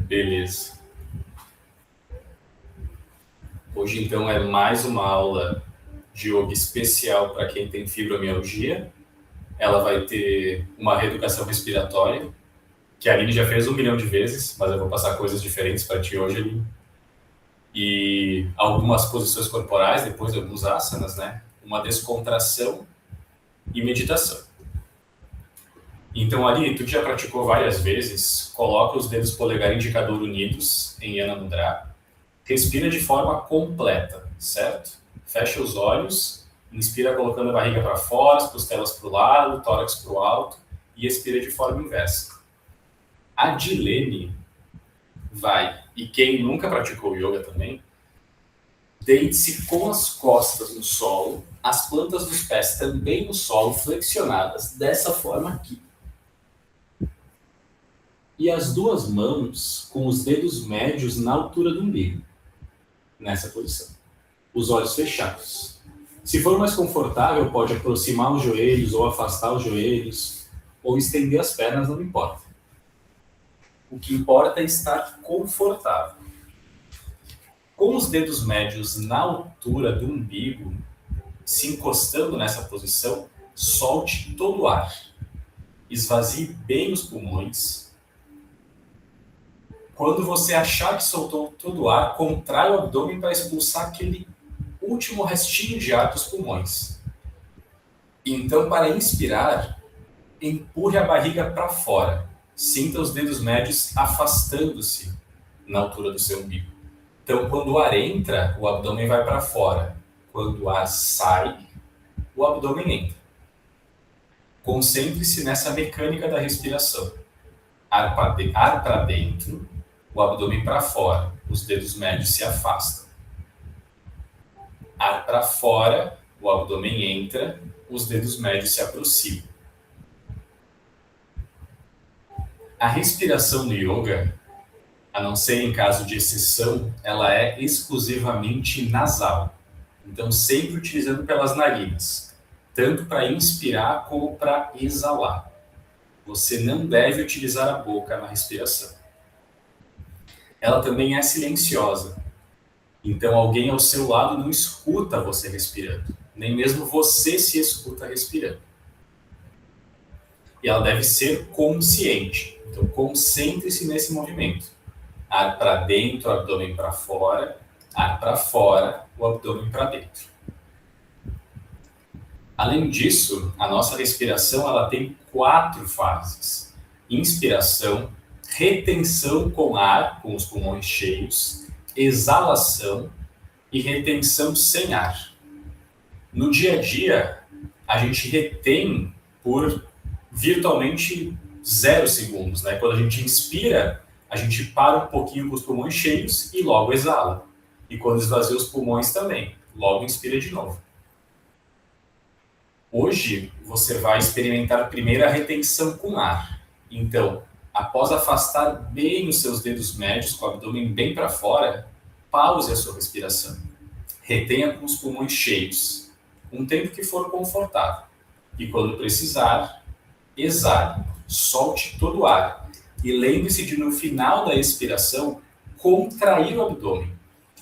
Beleza. Hoje, então, é mais uma aula de yoga especial para quem tem fibromialgia. Ela vai ter uma reeducação respiratória, que a Aline já fez 1 milhão de vezes, mas eu vou passar coisas diferentes para ti hoje, Aline. E algumas posições corporais, depois de alguns asanas, né? Uma descontração e meditação. Então, Aline, tu já praticou várias vezes, coloca os dedos polegar e indicador unidos em Yana Mudra. Respira de forma completa, certo? Fecha os olhos, inspira colocando a barriga para fora, as costelas para o lado, tórax para o alto e expira de forma inversa. A Dilene vai, e quem nunca praticou yoga também, deite-se com as costas no solo, as plantas dos pés também no solo, flexionadas, dessa forma aqui. E as duas mãos com os dedos médios na altura do umbigo, nessa posição. Os olhos fechados. Se for mais confortável, pode aproximar os joelhos ou afastar os joelhos, ou estender as pernas, não importa. O que importa é estar confortável. Com os dedos médios na altura do umbigo, se encostando nessa posição, solte todo o ar. Esvazie bem os pulmões. Quando você achar que soltou todo o ar, contrai o abdômen para expulsar aquele último restinho de ar dos pulmões. Então, para inspirar, empurre a barriga para fora. Sinta os dedos médios afastando-se na altura do seu umbigo. Então, quando o ar entra, o abdômen vai para fora. Quando o ar sai, o abdômen entra. Concentre-se nessa mecânica da respiração. Ar para dentro, o abdômen para fora, os dedos médios se afastam. Ar para fora, o abdômen entra, os dedos médios se aproximam. A respiração no yoga, a não ser em caso de exceção, ela é exclusivamente nasal. Então, sempre utilizando pelas narinas, tanto para inspirar como para exalar. Você não deve utilizar a boca na respiração. Ela também é silenciosa. Então, alguém ao seu lado não escuta você respirando. Nem mesmo você se escuta respirando. E ela deve ser consciente. Então, concentre-se nesse movimento. Ar para dentro, abdômen para fora. Ar para fora, o abdômen para dentro. Além disso, a nossa respiração ela tem 4 fases. Inspiração, retenção com ar, com os pulmões cheios, exalação e retenção sem ar. No dia a dia, a gente retém por virtualmente 0 segundos, né? Quando a gente inspira, a gente para um pouquinho com os pulmões cheios e logo exala. E quando esvazia os pulmões também, logo inspira de novo. Hoje, você vai experimentar primeiro a retenção com ar. Então, após afastar bem os seus dedos médios com o abdômen bem para fora, pause a sua respiração. Retenha com os pulmões cheios, um tempo que for confortável. E quando precisar, exale, solte todo o ar. E lembre-se de, no final da expiração, contrair o abdômen.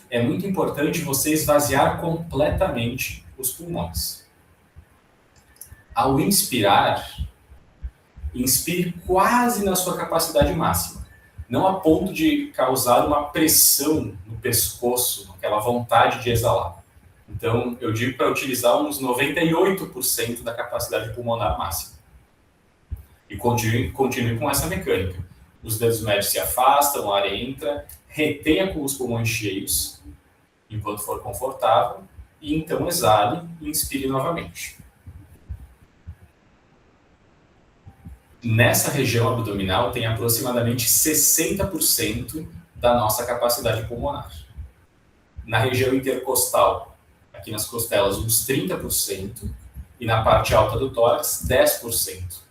É muito importante você esvaziar completamente os pulmões. Ao inspirar, inspire quase na sua capacidade máxima. Não a ponto de causar uma pressão no pescoço, aquela vontade de exalar. Então, eu digo para utilizar uns 98% da capacidade pulmonar máxima. E continue com essa mecânica. Os dedos médios se afastam, o ar entra, retenha com os pulmões cheios, enquanto for confortável, e então exale e inspire novamente. Nessa região abdominal tem aproximadamente 60% da nossa capacidade pulmonar. Na região intercostal, aqui nas costelas, uns 30%, e na parte alta do tórax, 10%.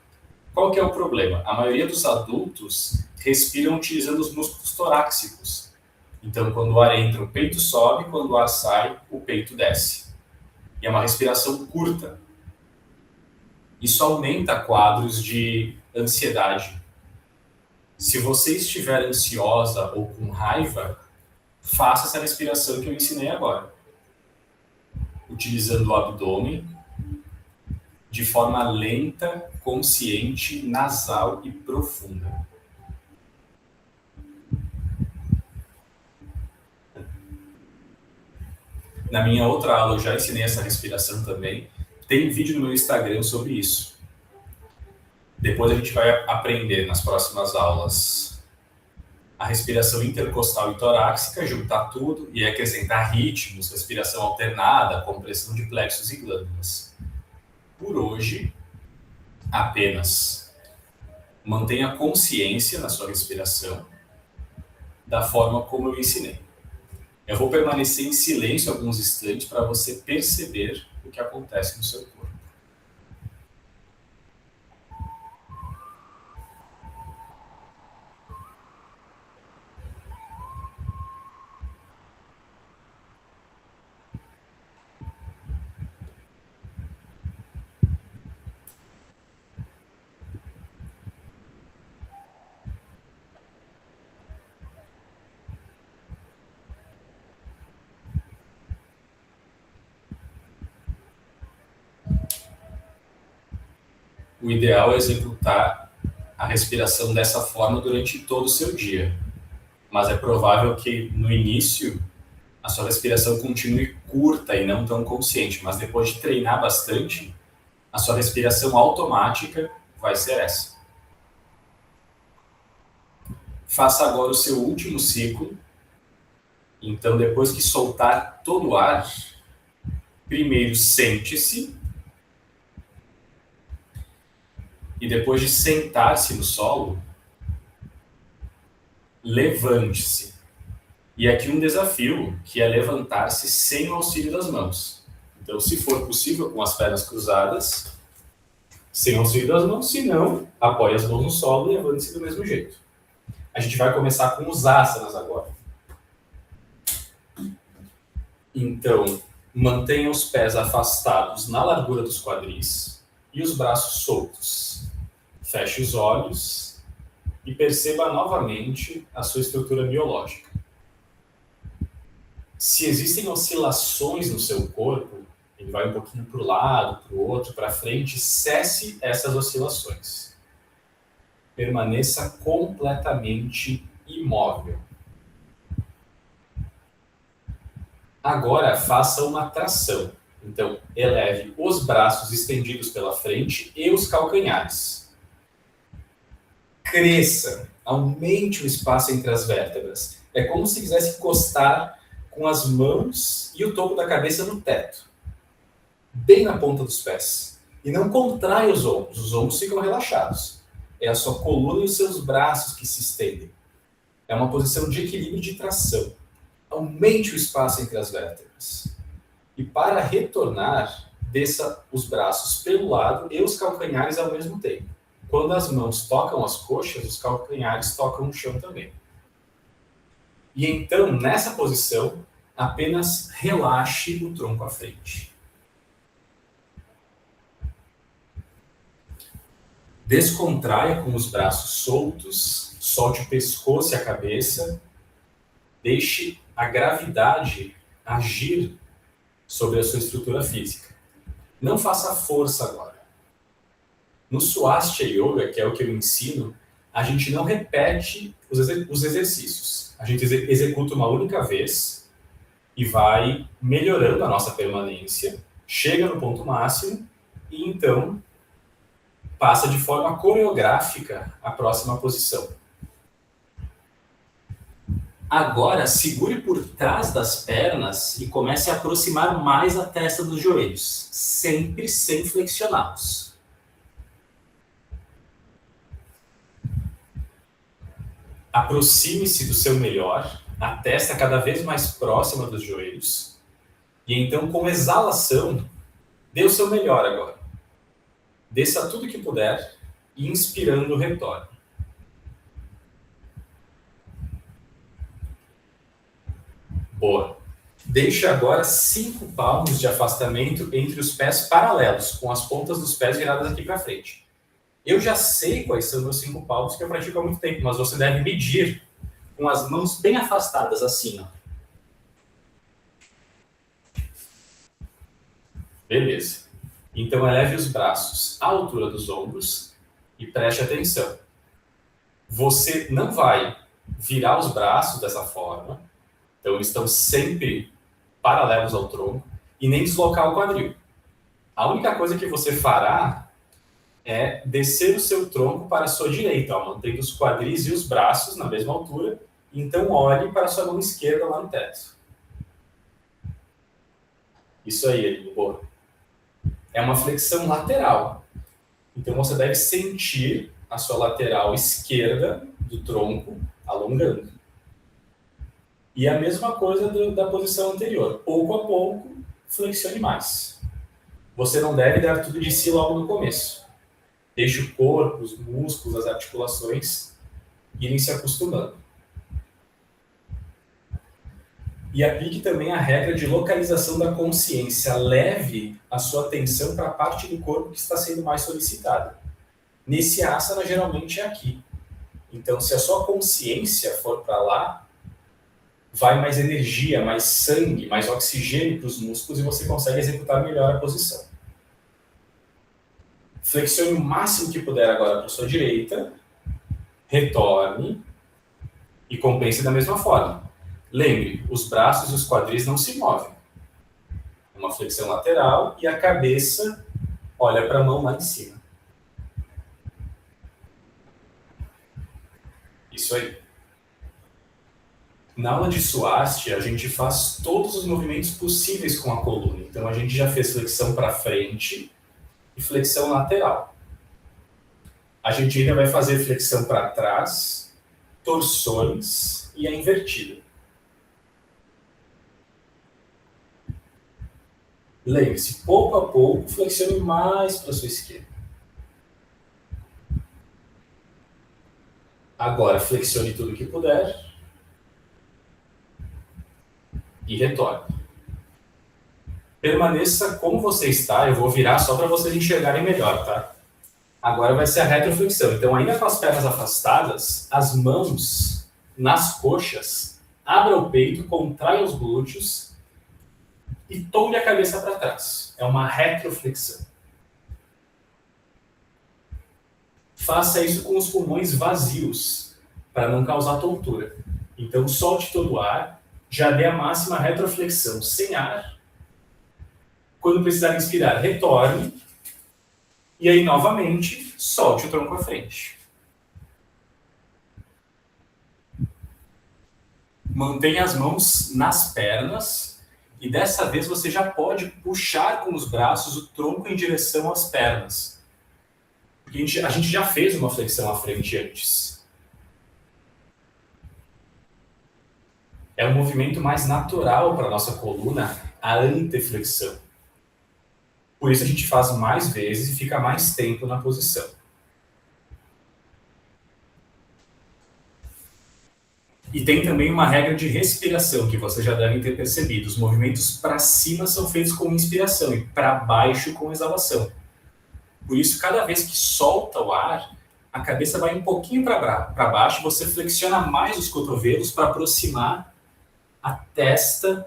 Qual que é o problema? A maioria dos adultos respiram utilizando os músculos torácicos. Então, quando o ar entra, o peito sobe, quando o ar sai, o peito desce. E é uma respiração curta. Isso aumenta quadros de ansiedade, Se você estiver ansiosa ou com raiva, faça essa respiração que eu ensinei agora, utilizando o abdômen de forma lenta, consciente, nasal e profunda. Na minha outra aula eu já ensinei essa respiração também. Tem vídeo no meu Instagram sobre isso. Depois a gente vai aprender nas próximas aulas a respiração intercostal e torácica, juntar tudo e acrescentar ritmos, respiração alternada, compressão de plexos e glândulas. Por hoje, apenas mantenha consciência na sua respiração da forma como eu ensinei. Eu vou permanecer em silêncio alguns instantes para você perceber o que acontece no seu corpo. O ideal é executar a respiração dessa forma durante todo o seu dia. Mas é provável que no início a sua respiração continue curta e não tão consciente. Mas depois de treinar bastante, a sua respiração automática vai ser essa. Faça agora o seu último ciclo. Então, depois que soltar todo o ar, primeiro sente-se. E depois de sentar-se no solo, levante-se. E aqui um desafio, que é levantar-se sem o auxílio das mãos. Então, se for possível, com as pernas cruzadas, sem o auxílio das mãos. Se não, apoie as mãos no solo e levante-se do mesmo jeito. A gente vai começar com os asanas agora. Então, mantenha os pés afastados na largura dos quadris e os braços soltos. Feche os olhos e perceba novamente a sua estrutura biológica. Se existem oscilações no seu corpo, ele vai um pouquinho para o lado, para o outro, para frente, cesse essas oscilações. Permaneça completamente imóvel. Agora faça uma tração. Então, eleve os braços estendidos pela frente e os calcanhares. Cresça, aumente o espaço entre as vértebras. É como se quisesse encostar com as mãos e o topo da cabeça no teto, bem na ponta dos pés. E não contrai os ombros ficam relaxados. É a sua coluna e os seus braços que se estendem. É uma posição de equilíbrio e de tração. Aumente o espaço entre as vértebras. E para retornar, desça os braços pelo lado e os calcanhares ao mesmo tempo. Quando as mãos tocam as coxas, os calcanhares tocam o chão também. E então, nessa posição, apenas relaxe o tronco à frente. Descontraia com os braços soltos, solte o pescoço e a cabeça, deixe a gravidade agir sobre a sua estrutura física. Não faça força agora. No Swastika Yoga, que é o que eu ensino, a gente não repete os exercícios. A gente executa uma única vez e vai melhorando a nossa permanência, chega no ponto máximo e então passa de forma coreográfica a próxima posição. Agora, segure por trás das pernas e comece a aproximar mais a testa dos joelhos, sempre sem flexioná-los. Aproxime-se do seu melhor, a testa cada vez mais próxima dos joelhos. E então, com exalação, dê o seu melhor agora. Desça tudo que puder e inspirando, retorne. Boa. Deixe agora 5 palmos de afastamento entre os pés paralelos, com as pontas dos pés viradas aqui para frente. Eu já sei quais são meus 5 palmos que eu pratico há muito tempo, mas você deve medir com as mãos bem afastadas, assim, ó. Beleza. Então, eleve os braços à altura dos ombros e preste atenção. Você não vai virar os braços dessa forma, então eles estão sempre paralelos ao tronco, e nem deslocar o quadril. A única coisa que você fará é descer o seu tronco para a sua direita, ó, mantendo os quadris e os braços na mesma altura, então olhe para a sua mão esquerda lá no teto. Isso aí, Elinho, boa. É uma flexão lateral. Então você deve sentir a sua lateral esquerda do tronco alongando. E a mesma coisa da posição anterior. Pouco a pouco, flexione mais. Você não deve dar tudo de si logo no começo. Deixe o corpo, os músculos, as articulações irem se acostumando. E aplique também a regra de localização da consciência. Leve a sua atenção para a parte do corpo que está sendo mais solicitada. Nesse asana, geralmente é aqui. Então, se a sua consciência for para lá, vai mais energia, mais sangue, mais oxigênio para os músculos e você consegue executar melhor a posição. Flexione o máximo que puder agora para a sua direita, retorne e compense da mesma forma. Lembre, os braços e os quadris não se movem. Uma flexão lateral e a cabeça olha para a mão lá em cima. Isso aí. Na aula de Swastika, a gente faz todos os movimentos possíveis com a coluna. Então, a gente já fez flexão para frente e flexão lateral. A gente ainda vai fazer flexão para trás, torções e a invertida. Lembre-se, pouco a pouco, flexione mais para a sua esquerda. Agora, flexione tudo que puder e retorne. Permaneça como você está, eu vou virar só para vocês enxergarem melhor, tá? Agora vai ser a retroflexão. Então, ainda com as pernas afastadas, as mãos nas coxas, abra o peito, contraia os glúteos e tombe a cabeça para trás. É uma retroflexão. Faça isso com os pulmões vazios, para não causar tontura. Então, solte todo o ar, já dê a máxima retroflexão sem ar. Quando precisar inspirar, retorne. E aí, novamente, solte o tronco à frente. Mantenha as mãos nas pernas e dessa vez você já pode puxar com os braços o tronco em direção às pernas. Porque a gente já fez uma flexão à frente antes. É um movimento mais natural para a nossa coluna, a anteflexão. Por isso a gente faz mais vezes e fica mais tempo na posição. E tem também uma regra de respiração, que vocês já devem ter percebido. Os movimentos para cima são feitos com inspiração e para baixo com exalação. Por isso, cada vez que solta o ar, a cabeça vai um pouquinho para baixo, você flexiona mais os cotovelos para aproximar a testa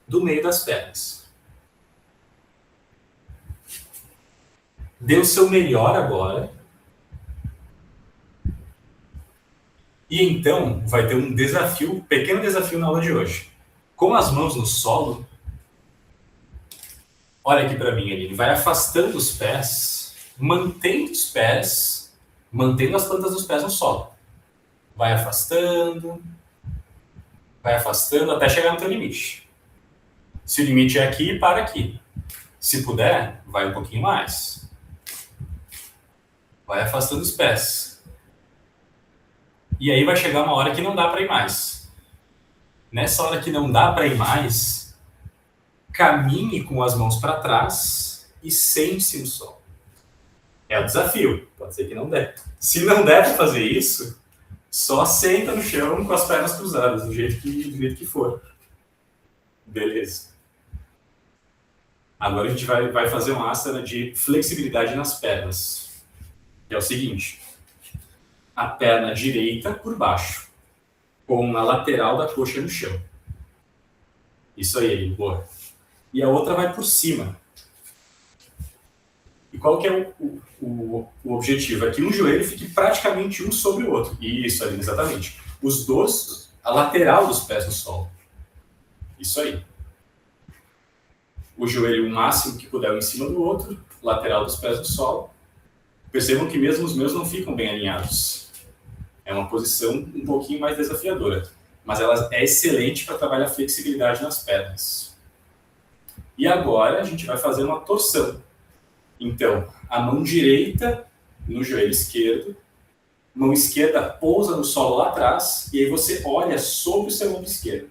do meio das pernas. Dê o seu melhor agora. E então vai ter um desafio, um pequeno desafio na aula de hoje. Com as mãos no solo, olha aqui para mim, ele vai afastando os pés, mantendo os pés, mantendo as plantas dos pés no solo. Vai afastando até chegar no teu limite. Se o limite é aqui, para aqui. Se puder, vai um pouquinho mais. Vai afastando os pés. E aí vai chegar uma hora que não dá para ir mais. Nessa hora que não dá para ir mais, caminhe com as mãos para trás e sente-se no solo. É o desafio. Pode ser que não dê. Se não der para fazer isso, só senta no chão com as pernas cruzadas, do jeito que for. Beleza. Agora a gente vai fazer uma asana de flexibilidade nas pernas. Que é o seguinte: a perna direita por baixo, com a lateral da coxa no chão. Isso aí, boa. E a outra vai por cima. E qual que é o objetivo? É que um joelho fique praticamente um sobre o outro. Isso ali, exatamente. Os dois, a lateral dos pés no solo. Isso aí. O joelho o máximo que puder um em cima do outro, lateral dos pés no solo. Percebam que mesmo os meus não ficam bem alinhados. É uma posição um pouquinho mais desafiadora, mas ela é excelente para trabalhar a flexibilidade nas pernas. E agora a gente vai fazer uma torção. Então, a mão direita no joelho esquerdo, mão esquerda pousa no solo lá atrás, e aí você olha sobre o seu ombro esquerdo,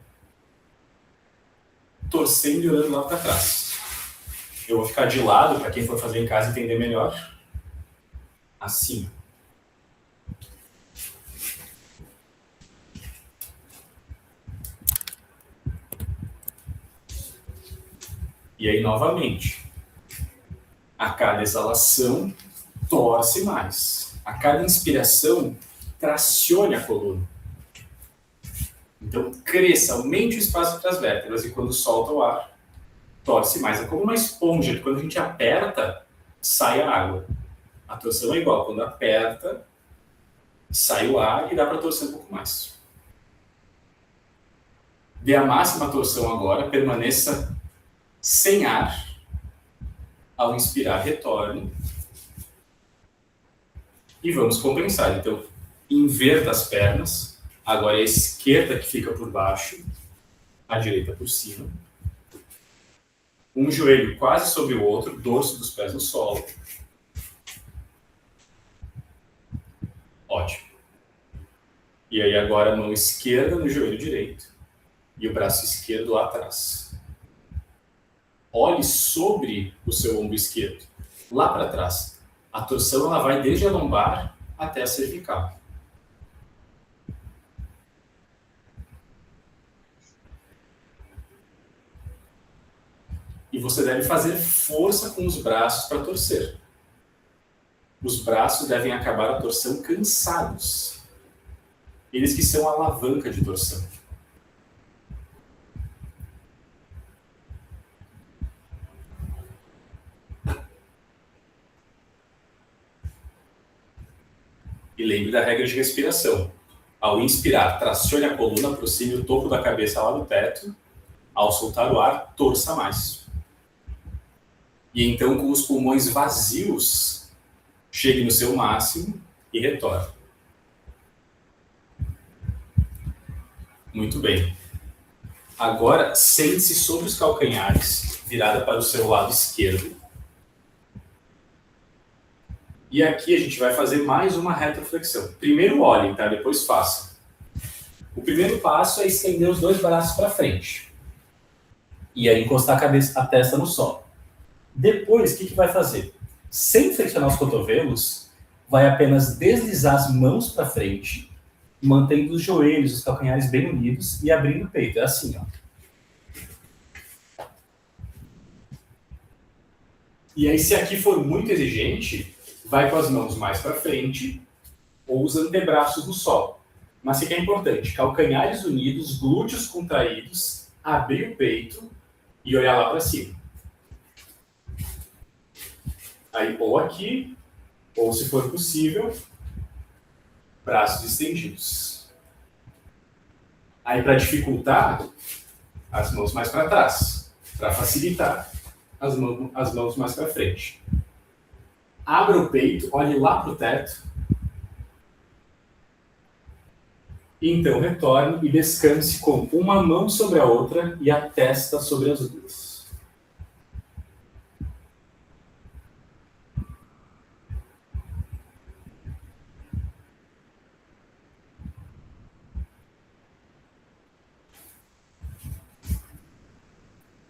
torcendo e olhando lá para trás. Eu vou ficar de lado, para quem for fazer em casa entender melhor. Assim. E aí, novamente, a cada exalação, torce mais. A cada inspiração, tracione a coluna. Então, cresça, aumente o espaço entre as vértebras e quando solta o ar, torce mais. É como uma esponja, que quando a gente aperta, sai a água. A torção é igual, quando aperta, sai o ar e dá para torcer um pouco mais. Dê a máxima torção agora, permaneça sem ar. Ao inspirar, retorne. E vamos compensar. Então, inverta as pernas. Agora é a esquerda que fica por baixo, a direita por cima. Um joelho quase sobre o outro, dorso dos pés no solo. Ótimo. E aí agora a mão esquerda no joelho direito e o braço esquerdo lá atrás. Olhe sobre o seu ombro esquerdo, lá para trás. A torção ela vai desde a lombar até a cervical. E você deve fazer força com os braços para torcer. Os braços devem acabar a torção cansados. Eles que são a alavanca de torção. E lembre da regra de respiração. Ao inspirar, tracione a coluna, aproxime o topo da cabeça lá do teto. Ao soltar o ar, torça mais. E então, com os pulmões vazios, chegue no seu máximo e retorne. Muito bem. Agora, sente-se sobre os calcanhares, virada para o seu lado esquerdo. E aqui a gente vai fazer mais uma retroflexão. Primeiro olhem, tá? Depois façam. O primeiro passo é estender os dois braços para frente. E aí encostar a testa no solo. Depois, o que vai fazer? Sem flexionar os cotovelos, vai apenas deslizar as mãos para frente, mantendo os joelhos, os calcanhares bem unidos e abrindo o peito. É assim, ó. E aí, se aqui for muito exigente, vai com as mãos mais para frente ou os antebraços no solo. Mas o que é importante? Calcanhares unidos, glúteos contraídos, abrir o peito e olhar lá para cima. Aí, ou aqui, ou se for possível, braços estendidos. Aí, para dificultar, as mãos mais para trás. Para facilitar, as mãos mais para frente. Abra o peito, olhe lá para o teto. Então, retorne e descanse com uma mão sobre a outra e a testa sobre as duas.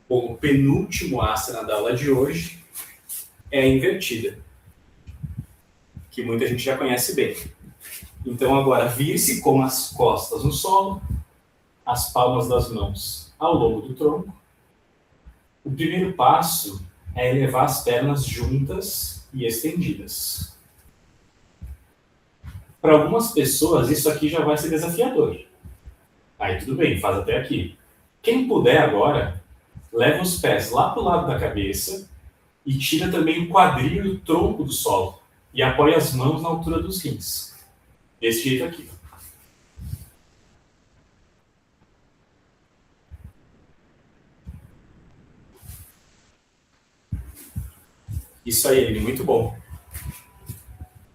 Bom, o penúltimo asana da aula de hoje é a invertida, que muita gente já conhece bem. Então agora vire-se com as costas no solo, as palmas das mãos ao longo do tronco. O primeiro passo é elevar as pernas juntas e estendidas. Para algumas pessoas, isso aqui já vai ser desafiador. Aí tudo bem, faz até aqui. Quem puder agora, leva os pés lá para o lado da cabeça e tira também o quadril e o tronco do solo. E apoia as mãos na altura dos rins. Desse jeito aqui. Isso aí, Eli, muito bom.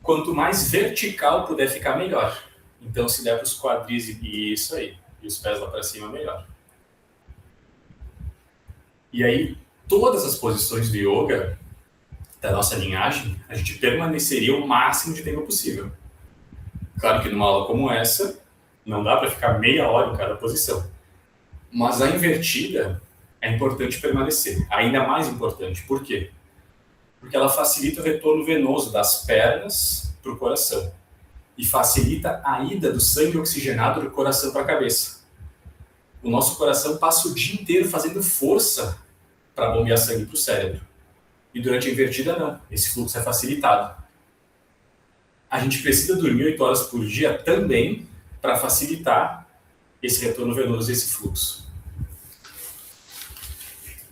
Quanto mais vertical puder ficar, melhor. Então, se der para os quadris e isso aí, e os pés lá para cima, melhor. E aí, todas as posições do yoga, da nossa linhagem, a gente permaneceria o máximo de tempo possível. Claro que numa aula como essa, não dá para ficar meia hora em cada posição. Mas a invertida é importante permanecer. Ainda mais importante. Por quê? Porque ela facilita o retorno venoso das pernas para o coração. E facilita a ida do sangue oxigenado do coração para a cabeça. O nosso coração passa o dia inteiro fazendo força para bombear sangue para o cérebro. E durante a invertida, não. Esse fluxo é facilitado. A gente precisa dormir 8 horas por dia também para facilitar esse retorno venoso e esse fluxo.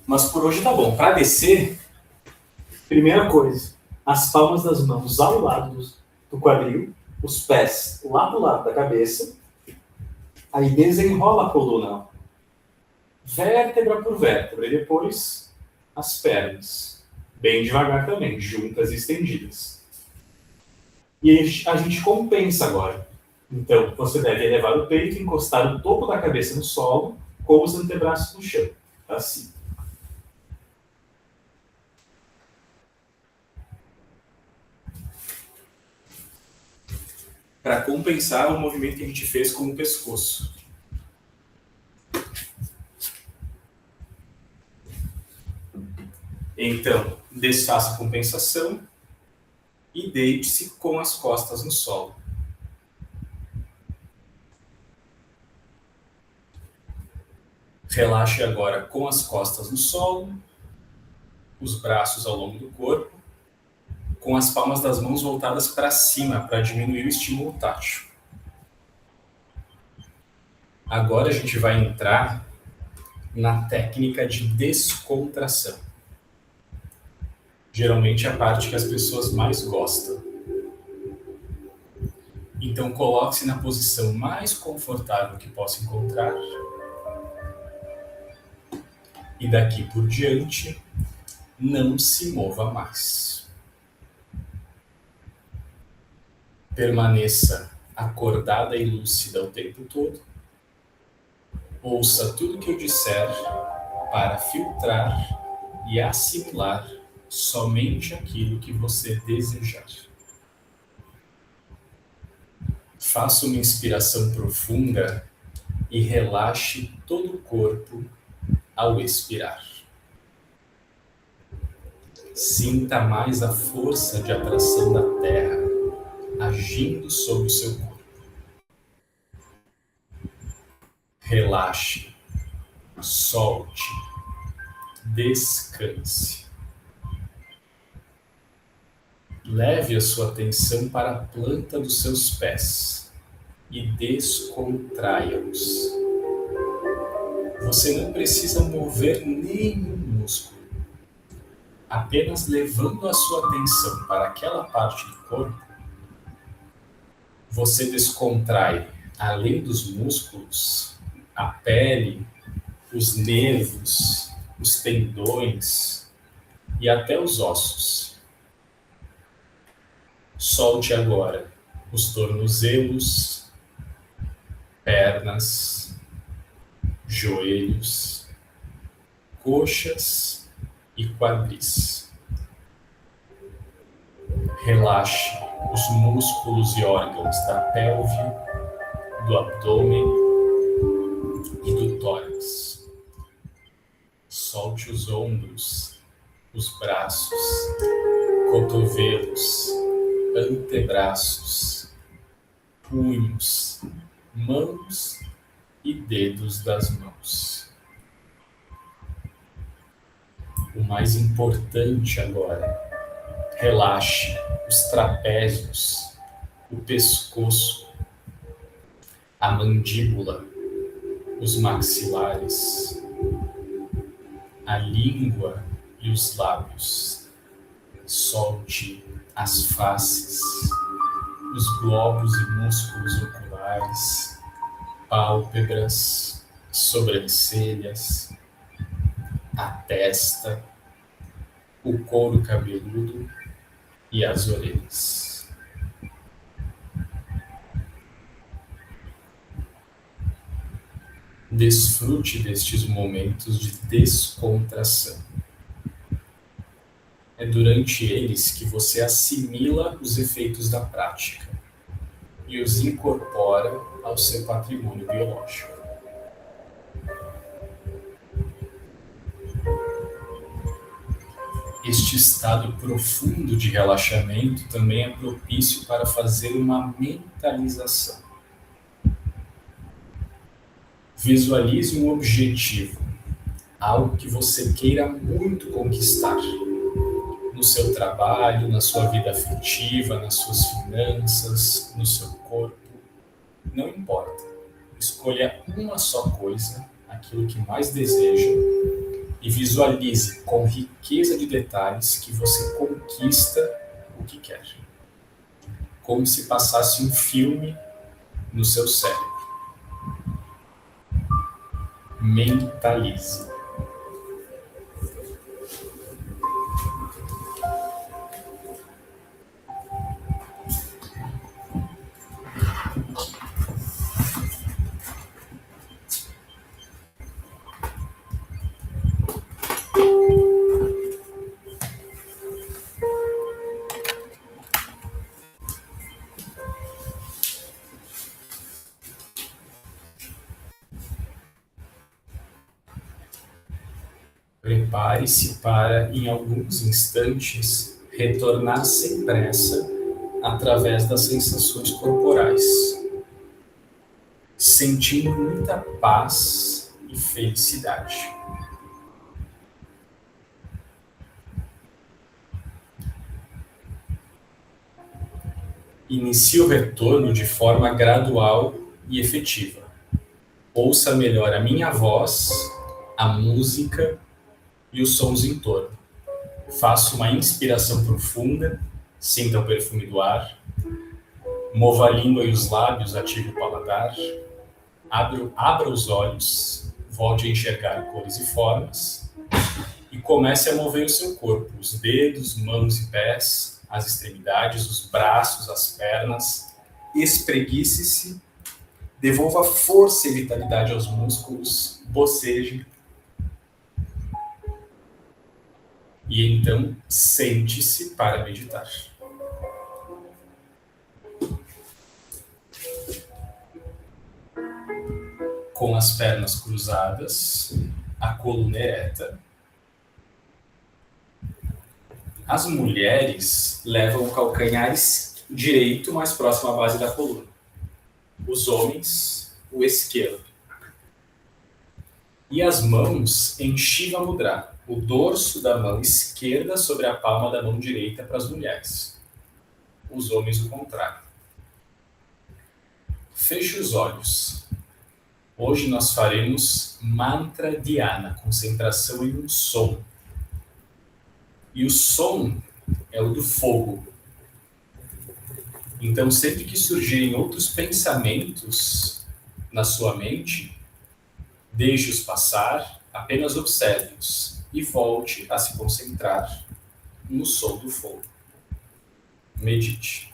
Mas por hoje tá bom. Para descer, primeira coisa, as palmas das mãos ao lado do quadril, os pés lá do lado da cabeça, aí desenrola a coluna, vértebra por vértebra, e depois as pernas, bem devagar também, juntas e estendidas. E aí a gente compensa agora. Então, você deve elevar o peito e encostar o topo da cabeça no solo, com os antebraços no chão, assim. Para compensar o movimento que a gente fez com o pescoço. Então, desfaça a compensação e deite-se com as costas no solo. Relaxe agora com as costas no solo, os braços ao longo do corpo, com as palmas das mãos voltadas para cima para diminuir o estímulo tátil. Agora a gente vai entrar na técnica de descontração. Geralmente é a parte que as pessoas mais gostam. Então coloque-se na posição mais confortável que possa encontrar. E daqui por diante, não se mova mais. Permaneça acordada e lúcida o tempo todo. Ouça tudo que eu disser para filtrar e assimilar somente aquilo que você desejar. Faça uma inspiração profunda e relaxe todo o corpo ao expirar. Sinta mais a força de atração da Terra agindo sobre o seu corpo. Relaxe, solte, descanse. Leve a sua atenção para a planta dos seus pés e descontraia-os. Você não precisa mover nenhum músculo. Apenas levando a sua atenção para aquela parte do corpo, você descontrai, além dos músculos, a pele, os nervos, os tendões e até os ossos. Solte agora os tornozelos, pernas, joelhos, coxas e quadris. Relaxe os músculos e órgãos da pelve, do abdômen e do tórax. Solte os ombros, os braços, cotovelos, antebraços, punhos, mãos e dedos das mãos. O mais importante agora, relaxe os trapézios, o pescoço, a mandíbula, os maxilares, a língua e os lábios. Solte as faces, os globos e músculos oculares, pálpebras, sobrancelhas, a testa, o couro cabeludo e as orelhas. Desfrute destes momentos de descontração. É durante eles que você assimila os efeitos da prática e os incorpora ao seu patrimônio biológico. Este estado profundo de relaxamento também é propício para fazer uma mentalização. Visualize um objetivo, algo que você queira muito conquistar, no seu trabalho, na sua vida afetiva, nas suas finanças, no seu corpo. Não importa. Escolha uma só coisa, aquilo que mais deseja, e visualize com riqueza de detalhes que você conquista o que quer. Como se passasse um filme no seu cérebro. Mentalize. Prepare-se para, em alguns instantes, retornar sem pressa através das sensações corporais, sentindo muita paz e felicidade. Inicie o retorno de forma gradual e efetiva. Ouça melhor a minha voz, a música e os sons em torno. Faça uma inspiração profunda, sinta o perfume do ar, mova a língua e os lábios, ative o paladar, abra os olhos, volte a enxergar cores e formas e comece a mover o seu corpo, os dedos, mãos e pés, as extremidades, os braços, as pernas. Espreguice-se, devolva força e vitalidade aos músculos, boceje. E então, sente-se para meditar. Com as pernas cruzadas, a coluna ereta. As mulheres levam o calcanhar direito mais próximo à base da coluna. Os homens, o esquerdo. E as mãos em Shiva Mudra, o dorso da mão esquerda sobre a palma da mão direita para as mulheres. Os homens o contrário. Feche os olhos. Hoje nós faremos Mantra Dhyana, concentração em um som. E o som é o do fogo. Então, sempre que surgirem outros pensamentos na sua mente, deixe-os passar, apenas observe-os e volte a se concentrar no som do fogo. Medite.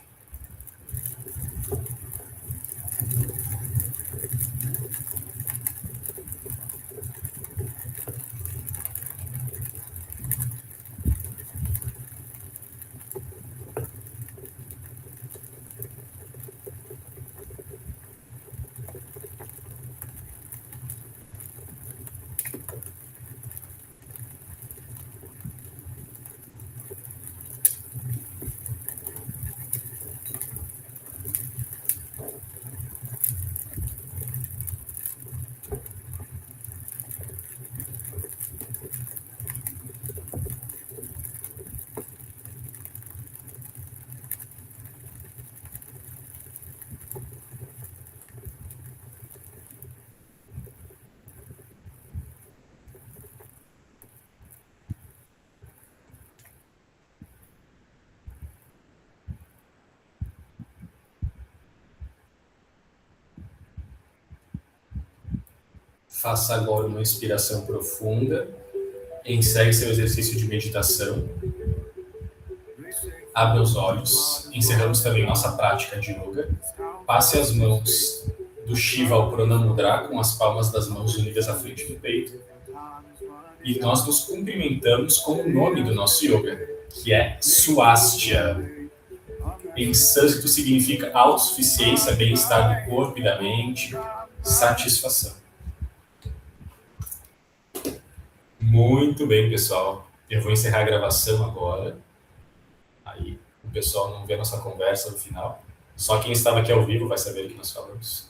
Faça agora uma inspiração profunda. Encerre seu exercício de meditação. Abra os olhos. Encerramos também nossa prática de yoga. Passe as mãos do Shiva ao Prana Mudra com as palmas das mãos unidas à frente do peito. E nós nos cumprimentamos com o nome do nosso yoga, que é Swasthya. Em sânscrito significa autossuficiência, bem-estar do corpo e da mente, satisfação. Muito bem, pessoal. Eu vou encerrar a gravação agora. Aí o pessoal não vê nossa conversa no final. Só quem estava aqui ao vivo vai saber o que nós falamos.